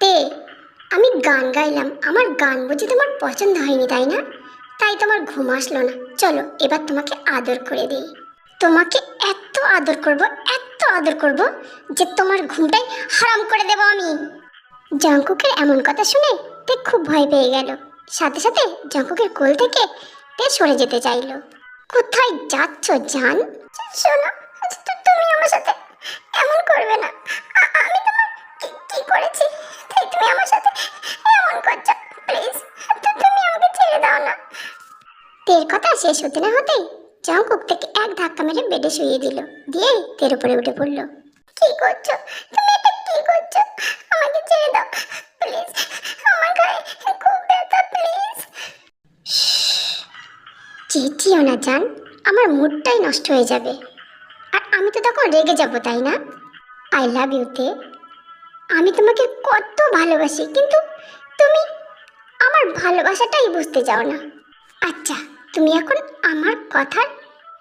তে আমি গান গাইলাম, আমার গান বুঝি তোমার পছন্দ হয়নি তাই না? তাই তোমার ঘুম আসলো না। চলো এবার তোমাকে আদর করে দিই। তোমাকে এত আদর করব, এত আদর করব যে তোমার ঘুমটাই হারাম করে দেব আমি। জাঙ্কুকের এমন কথা শুনে তে খুব ভয় পেয়ে গেল। সাথে সাথে জাঙ্কুকের কোল থেকে তে সরে যেতে চাইলো। কোথায় যাচ্ছ জান? শোনো, তুমি আমার সাথে এমন করবে না। আমি তোমার কি করেছি তাই তুমি আমার সাথে এমন করছো? প্লিজ তুমি আমাকে ছেড়ে দাও না। তের কথা শেষ হতে না হতেই জাঙ্কুক থেকে এক ধাক্কা মেরে বেডে শুইয়ে দিল, দিয়ে তের উপরে উঠে পড়ল। কি করছো তুমি? এটা কি করছো? আমাকে ছেড়ে দাও প্লিজ, আমার গায়ে খুব ব্যথা, প্লিজ। চেঁচিও না জান, আমার মুডটাই নষ্ট হয়ে যাবে, আর আমি তো তখন রেগে যাব তাই না? আই লাভ ইউ তে। আমি তোমাকে কত ভালোবাসি, কিন্তু তুমি আমার ভালোবাসাটাই বুঝতে চাও না। আচ্ছা, তুমি এখন আমার কথার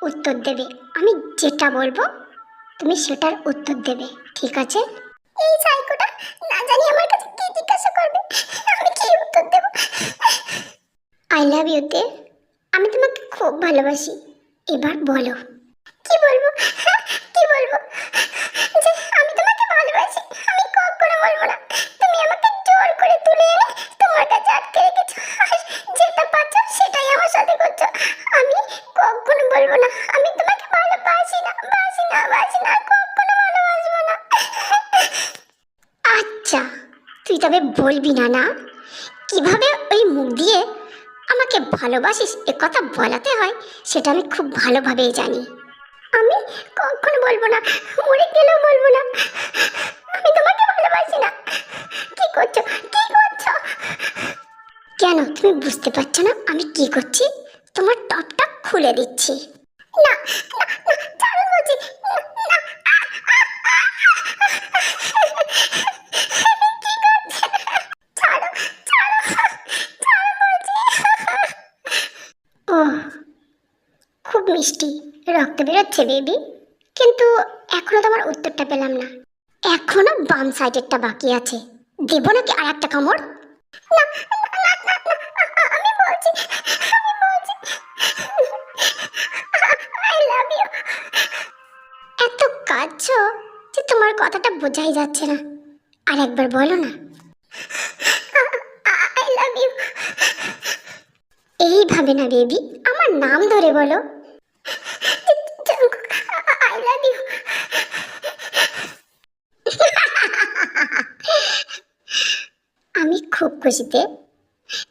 উত্তর দেবে। আমি যেটা বলবো তুমি সেটার উত্তর দেবে, ঠিক আছে? এই সাইকোটা না জানি আমার কাছে কি জিজ্ঞাসা করবে, আমি কি উত্তর দেব? আই লাভ ইউ তে। আমি তোমাকে খুব ভালোবাসি। এবার বলো। কি বলবো? কি বলবো? যে আমি তোমাকে ভালোবাসি আমি কখনো বলবো না। তুমি আমাকে জোর করে তুলে এনে তোমার কাছে আটকে রেখেছো, আর যেটা পাচ্ছ সেটাই আমার সাথে করছো। আমি কখনো বলবো না আমি তোমাকে ভালোবাসি না, বাসি না, বাসি না, কখনো ভালোবাসবো না। আচ্ছা, তুই তবে বলবি না না? কিভাবে ওই মুখ দিয়ে আমাকে ভালোবাসিস এ কথা বলাতে হয় সেটা আমি খুব ভালোভাবেই জানি। আমি কখনো বলবো না, মরে গেলেও বলবো না আমি তোমাকে ভালোবাসি না। কি করছো? কি করছো? কেন তুমি বুঝতে পারছো না আমি কি করছি? তোমার টপটা খুলে দিচ্ছি। না না না, ছাড়ো বলছি। না, ছাড়ো ছাড়ো ছাড়ো বলছি। ওহ, খুব মিষ্টি রক্ত বেরোচ্ছে বেবি, কিন্তু এখনো তোমার উত্তরটা পেলাম না। এখনো বাম সাইডেরটা বাকি আছে, দেবো নাকি আর একটা কামড়? না না না না, আমি বলছি, আমি বলছি আই লাভ ইউ। এত কাঁদছো যে তোমার কথাটা বোঝাই যাচ্ছে না, আর একবার বলো না আই লাভ ইউ। এইভাবে না বেবি, আমার নাম ধরে বলো। I love you. আমি খুব খুশিতে।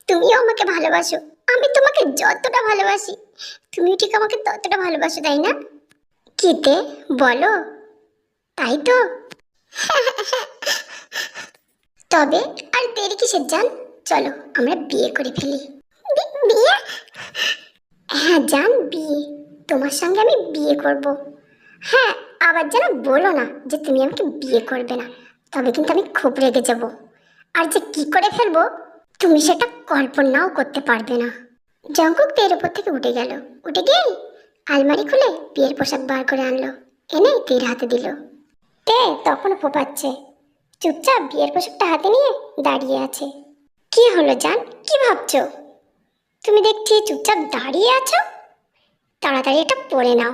তুমিও আমাকে ভালোবাসো, আমি তোমাকে যতটা ভালোবাসি তুমিও ঠিক আমাকে ততটা ভালোবাসো তাই না? কিতে বলো, তাই তো? তবে আর দেরি কিসের জান, চলো আমরা বিয়ে করে ফেলি। বিয়ে? হ্যাঁ জান, বিয়ে। তোমার সঙ্গে আমি বিয়ে করব। হ্যাঁ, আবার যেন বলো না যে তুমি আমাকে বিয়ে করবে না, তবে কিন্তু আমি খুব রেগে যাব, আর যে কি করে ফেলবো তুমি সেটা কল্পনাও করতে পারবে না। জঙ্কুক তের উপর থেকে উঠে গেল, উঠে গিয়ে আলমারি খুলে বিয়ের পোশাক বার করে আনলো, এনে তের হাতে দিল। তে তখনও ফোপাচ্ছে, চুপচাপ বিয়ের পোশাকটা হাতে নিয়ে দাঁড়িয়ে আছে। কি হলো জান, কি ভাবছো? তুমি দেখছি চুপচাপ দাঁড়িয়ে আছো। তাড়াতাড়ি এটা পরে নাও,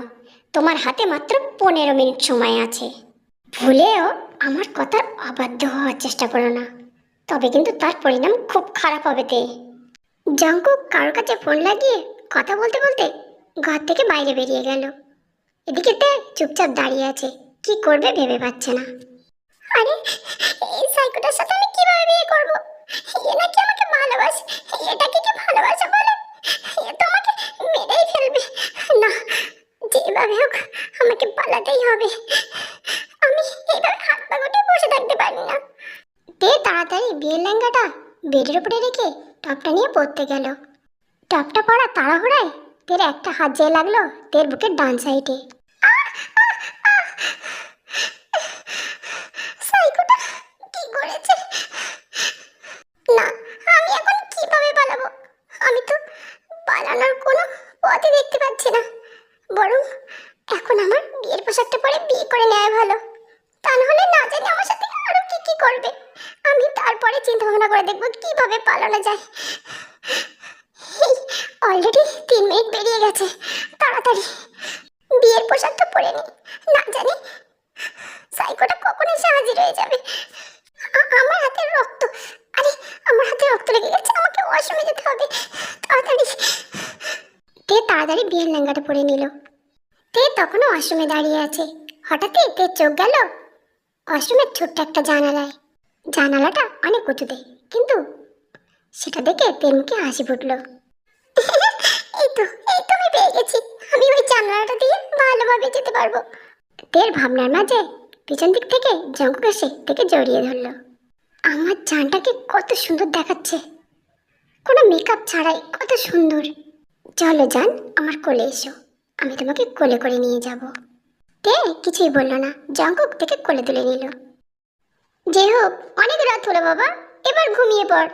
তোমার হাতে মাত্র 15 মিনিট সময় আছে। ভুলেও আমার কথার অবাধ্য হওয়ার চেষ্টা করো না, তবে কিন্তু তার পরিণাম খুব খারাপ হবে তে। জাঙ্কুক কারোর কাছে ফোন লাগিয়ে কথা বলতে বলতে ঘর থেকে বাইরে বেরিয়ে গেল। এদিকে তে চুপচাপ দাঁড়িয়ে আছে, কি করবে ভেবে পাচ্ছে না। আরে এই সাইকোটার সাথে আমি কিভাবে বিয়ে করব? এ নাকি আমাকে ভালোবাসে, এটাকে কি ভালোবাসা বলে? এ তো আমাকে মেরেই ফেলবে। না, যেভাবে হোক আমাকে পালাতেই হবে। আমি এইভাবে হাত পা গুটিয়ে বসে থাকতে পারি না। তে তাড়াতাড়ি বিয়ের লেহেঙ্গাটা বেডের উপরে রেখে টপটা নিয়ে পড়তে গেল। টপটা পরা তাড়াহুড়ায় তের একটা হাত যেয়ে লাগলো তের বুকের ডান সাইডে। সাইকোটা কি করেছে? না, আমি এখন কিভাবে পালাবো? আমি তো পালানোর কোনো পথই দেখতে পাচ্ছি না, বরং এখন আমার বিয়ের পোশাকটা পরে বিয়ে করে নেওয়া ভালো। তা নাহলে না জানি আমার সাথে আরো কি কি করবে, আমি তারপরে পরীক্ষা করে দেখবো কিভাবে পালানো যায়। অলরেডি 3 মিনিট বেরিয়ে গেছে, তাড়াতাড়ি বিয়ের পোশাকটা পরে নি, না জানি সাইকোটা কখন এসে হাজির হয়ে যাবে। আমার হাতে রক্ত, আরে আমার হাতে রক্ত লেগে গেছে, আমাকে ওয়াশরুমে যেতে হবে তাড়াতাড়ি। তে তাড়াতাড়ি বিয়ের লেহেঙ্গাটা পরে নিল। তে তখনও ওয়াশরুমে দাঁড়িয়ে আছে। হঠাৎই তে চোখ গেল ওয়াশরুমের ছোট্ট একটা জানালায়। জানালাটা অনেক উঁচুতে, কিন্তু সেটা দেখে তের মুখে হাসি ফুটলো। এই তো আমি পেয়ে গেছি, আমি ওই জানালাটা দিয়ে ভালোভাবে যেতে পারবো। তের ভাবনার মাঝে পিছন দিক থেকে জঙ্কুক এসে থেকে জড়িয়ে ধরলো। আমার জানটাকে কত সুন্দর দেখাচ্ছে, কোনো মেকআপ ছাড়াই কত সুন্দর। চলো জান, আমার কোলে এসো, আমি তোমাকে কোলে করে নিয়ে যাব। তে কিছুই বলল না, জঙ্কুক থেকে কোলে তুলে নিল। যে হোক, অনেক রাত হলো বাবা, এবার ঘুমিয়ে পড়।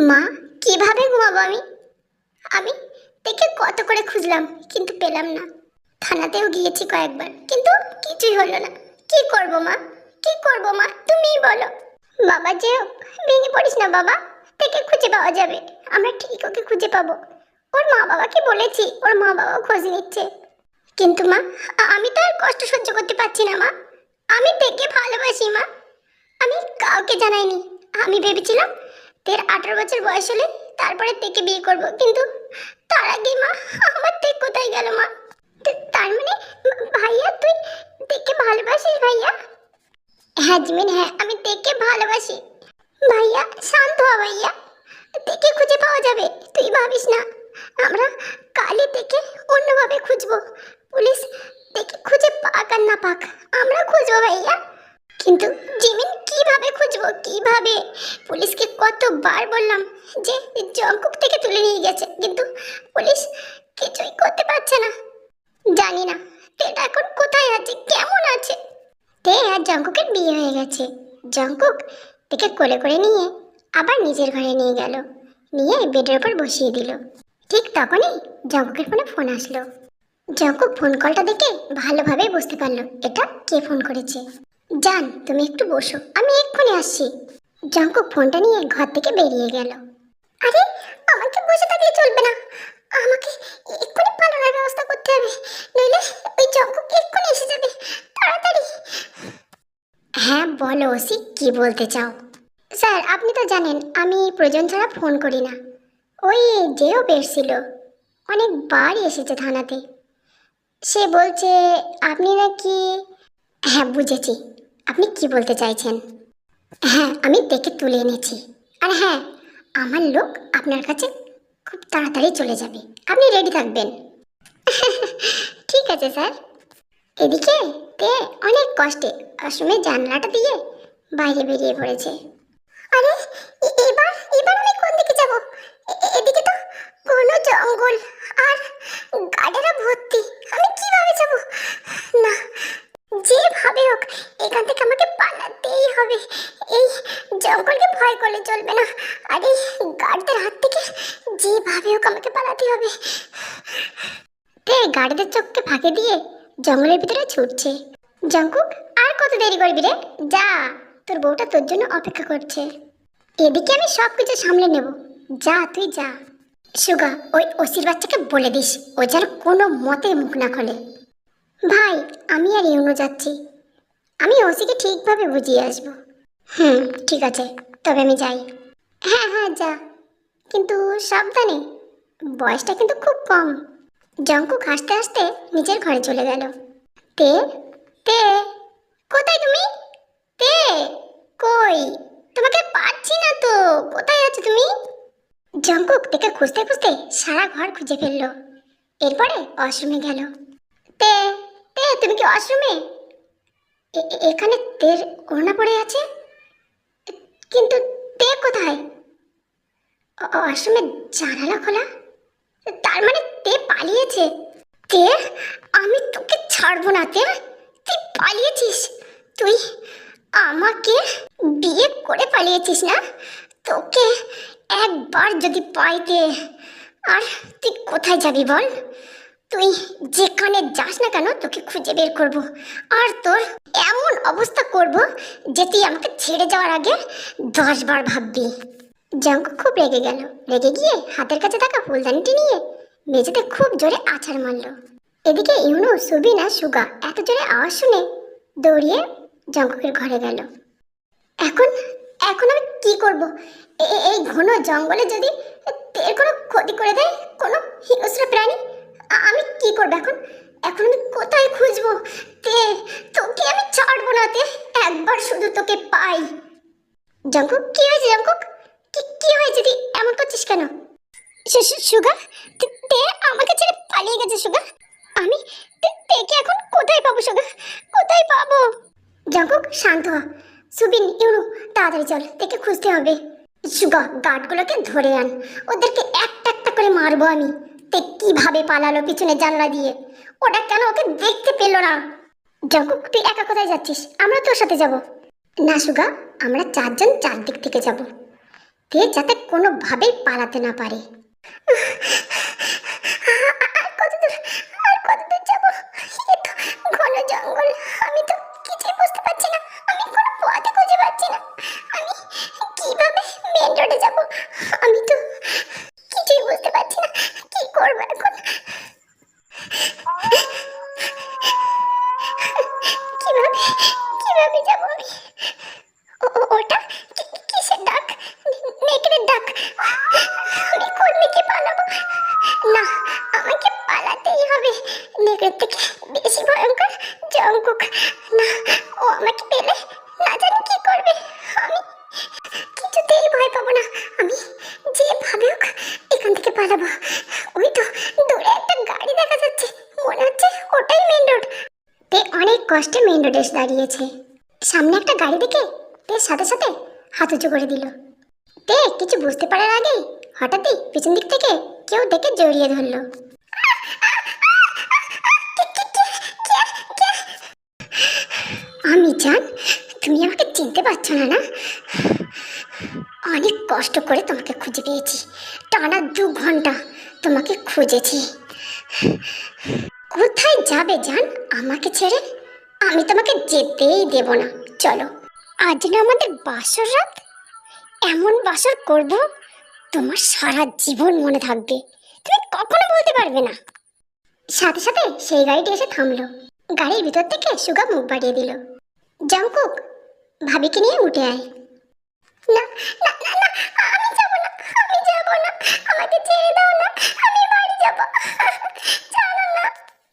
মা, কিভাবে ঘুমাবো আমি? আমি দেখে কত করে খুঁজলাম কিন্তু পেলাম না। থানাতেও গিয়েছি কয়েকবার, কিন্তু কিছুই হলো না। কি করব মা, কি করব মা, তুমিই বলো। বাবা যে হোক, ভেঙে পড়িস না বাবা, দেখে খুঁজে পাওয়া যাবে, আমরা ঠিক ওকে খুঁজে পাবো। ওর মা বাবাকে বলেছি, ওর মা বাবাও খোঁজ নিচ্ছে। কিন্তু মা, আমি তো আর কষ্ট সহ্য করতে পারছি না মা। আমি দেখে ভালোবাসি মা, আমি কাউকে জানাইনি। আমি ভেবেছিলাম তের 18 বছর বয়স হলে তারপরে তেকে বিয়ে করব, কিন্তু তার আগে মা আমার তে কোথায় গেল মা? তার মানে ভাইয়া, তুই তেকে ভালোবাসিস ভাইয়া? হ্যাঁ জিমিন, হ্যাঁ আমি তেকে ভালোবাসি ভাইয়া। শান্ত হ ভাইয়া, তেকে খুঁজে পাওয়া যাবে, তুই ভাবিস না। আমরা কালই তেকে অন্যভাবে খুঁজবো। পুলিশ তেকে খুঁজে পাক আর না পাক, আমরা খুঁজবো ভাইয়া। কিন্তু জিমিন, কিভাবে খুঁজবো, কিভাবে? পুলিশকে কতবার বললাম যে জঙ্কুক থেকে তুলে নিয়ে গেছে, কিন্তু পুলিশ কিছুই করতে পারছে না। জানি না তেটা এখন কোথায় আছে, কেমন আছে। তে আর জঙ্কুকের বিয়ে হয়ে গেছে। জঙ্কুক তেকে কোলে করে নিয়ে আবার নিজের ঘরে নিয়ে গেল, নিয়ে বেডের উপর বসিয়ে দিল। ঠিক তখনই জঙ্কুকের ফোনে ফোন আসলো। জঙ্কুক ফোন কলটা দেখে ভালোভাবে বুঝতে পারলো এটা কে ফোন করেছে। জান, তুমি একটু বসো, আমি এক্ষুনি আসছি। জঙ্কুক ফোনটা নিয়ে ঘর থেকে বেরিয়ে গেল। আরে, আমাকে বসে থাকলে চলবে না, আমাকে এক্ষুনি পালানোর ব্যবস্থা করতে হবে, নইলে ওই জঙ্কুক এক্ষুনি এসে যাবে, তাড়াতাড়ি। হ্যাঁ বলো ওসি, কি বলতে চাও? স্যার, আপনি তো জানেন আমি প্রয়োজন ছাড়া ফোন করি না। ওই যেও বেরছিল, অনেকবারই এসেছে থানাতে। সে বলছে আপনি নাকি। হ্যাঁ বুঝেছি, আপনি কি বলতে চাইছেন। হ্যাঁ, আমি দেখে তুলে এনেছি, আর হ্যাঁ আমার লোক আপনার কাছে খুব তাড়াতাড়ি চলে যাবে, আপনি রেডি থাকবেন। ঠিক আছে স্যার। এদিকে তে অনেক কষ্টে ওয়াশরুমের জানলাটা দিয়ে বাইরে বেরিয়ে পড়েছে। আরে, এবার এবার আমি কোন দিকে যাব? এদিকে তো কোনো জঙ্গল আর গাড়িরা ভর্তি, আমি কিভাবে যাব? না, যেভাবে হোক এখান থেকে আমাকে পালাতেই হবে। এই জঙ্গলকে ভয় করলে চলবে না, আর এই গার্ডদের হাত থেকে যেভাবে হোক আমাকে পালাতে হবে। তে গার্ডদের চোখকে ফাঁকে দিয়ে জঙ্গলের ভিতরে ছুটছে। জঙ্কুক, আর কত দেরি করবি রে, যা, তোর বউটা তোর জন্য অপেক্ষা করছে। এদিকে আমি সব কিছু সামলে নেব, যা তুই যা। সুগা, ওই ওসির বাচ্চাকে বলে দিস ও যেন কোনো মতে মুখ না খোলে। ভাই, আমি আর ইউনো যাচ্ছি, আমি ওসিকে ঠিকভাবে বুঝিয়ে আসবো। ঠিক আছে, তবে আমি যাই। হ্যাঁ হ্যাঁ যা, কিন্তু সাবধানে, বয়সটা কিন্তু খুব কম। জঙ্কুক হাসতে হাসতে নিজের ঘরে চলে গেল। তে তে কোথায় তুমি? তে কই, তোমাকে পাচ্ছি না তো, কোথায় আছো তুমি? জঙ্কুক তেকে খুঁজতে খুঁজতে সারা ঘর খুঁজে ফেললো। এরপরে ওয়াশরুমে গেল। তে তে তুমি কি ওয়াশরুমে? এখানে তের ওড়না পড়ে আছে, কিন্তু তে কোথায়? ওয়াশরুমের জানালা খোলা, তার মানে তে পালিয়েছে। তে, আমি তোকে ছাড়বো না। তে, তুই পালিয়েছিস, তুই আমাকে বিয়ে করে পালিয়েছিস না? তোকে একবার যদি পাইতে, আর তুই কোথায় যাবি বল? তুই যেখানে যাস না কেন তোকে খুঁজে বের করব, আর তোর এমন অবস্থা করব যে তুই আমাকে ছেড়ে যাওয়ার আগে 10 বার ভাববি। জাঙ্কুক খুব রেগে গেল। রেগে গিয়ে হাতের কাছে থাকা ফুলদানিটি নিয়ে মেঝেতে খুব জোরে আছাড় মারল। এদিকে ইউনু, সুবিন আর সুগা এত জোরে আওয়াজ শুনে দৌড়িয়ে জাঙ্কুকের ঘরে গেল। এখন এখন আমি কি করব? এই ঘন জঙ্গলে যদি এর কোনো ক্ষতি করে দেয় কোনো হিংস্র প্রাণী, আমি কি করব এখন? এখন আমি কোথায় খুঁজবো? তোকে আমি ছাড়বো না। একবার শুধু তোকে পাই। জাঙ্কুক, কি হয়েছে জাঙ্কুক? কি হয়েছে? তুই এমন করছিস কেন? সুগা, তে আমাকে ছেড়ে পালিয়ে গেছে সুগা। আমি তেকে এখন কোথায় পাবো সুগা? কোথায় পাবো? জাঙ্কুক, শান্ত হ। সুবিন, ইউনু, তাড়াতাড়ি চল, তেকে খুঁজতে হবে। সুগা, গার্ডগুলোকে ধরে আন। ওদেরকে একটা একটা করে মারবো আমি। তে কিভাবে পালালো পিছনে জানলা দিয়ে? ওটা কেন ওকে দেখতে পেল না? জাঙ্কুক, তুই একা কোথায় যাচ্ছিস? আমরা তোর সাথে যাব। না সুগা, আমরা চারজন চারদিক থেকে যাব, তে যাতে কোনোভাবেই পালাতে না পারে। আর কতদূর যাব? এ তো ঘন জঙ্গল। আমি তো কিছুই বুঝতে পারছি না। আমি কোনো পথই খুঁজে পাচ্ছি না। আমি কিভাবে মেন রোডে যাব? আমি তো কিছুই বুঝতে পারছি না। কি করব এখন? কিভাবে কিভাবে যাব আমি? ওটা কিসের ডাক? নেকড়ের ডাক। আমি কোন দিকে পালাবো? না, আমাকে পালাতেই হবে। নেকড়ের থেকে বেশি ভয়ঙ্কর জাঙ্কুক। না, ও আমাকে পেলে না জানি কি করবে। আমি কিছুতেই ভয় পাবো না। আমি যেভাবে হোক এখান থেকে পালাবো। ওই তো দূরে একটা গাড়ি দেখা যাচ্ছে, মনে হচ্ছে ওটাই মেন রোড। তে অনেক কষ্টে মেন রোডে এসে দাঁড়িয়েছে। সামনে একটা গাড়ি দেখে তে সাথে সাথে হাত উঁচু করে দিল। তে কিছু বুঝতে পারার আগেই হঠাৎই পিছন দিক থেকে কেউ দেখে জড়িয়ে ধরলো। আমি জান, তুমি আমাকে চিনতে পারছো না? না, অনেক কষ্ট করে তোমাকে খুঁজে পেয়েছি। টানা 2 ঘন্টা তোমাকে খুঁজেছি। কোথায় যাবে জান আমাকে ছেড়ে? আমি তোমাকে যেতেই দেব না। চলো, আজ না আমাদের বাসর রাত। এমন বাসর করব তোমার সারা জীবন মনে থাকবে। তুমি কখনো বলতে পারবে না। সাথে সাথে সেই গাড়িটি এসে থামলো। গাড়ির ভিতর থেকে সুগা মুখ বাড়িয়ে দিল। জাঙ্কুক, ভাবিকে নিয়ে উঠে আয়। না না না না, আমি যাব না। আমি যাব না। আমাকে ছেড়ে দাও না। আমি বাড়ি যাব। ছাড়ো না।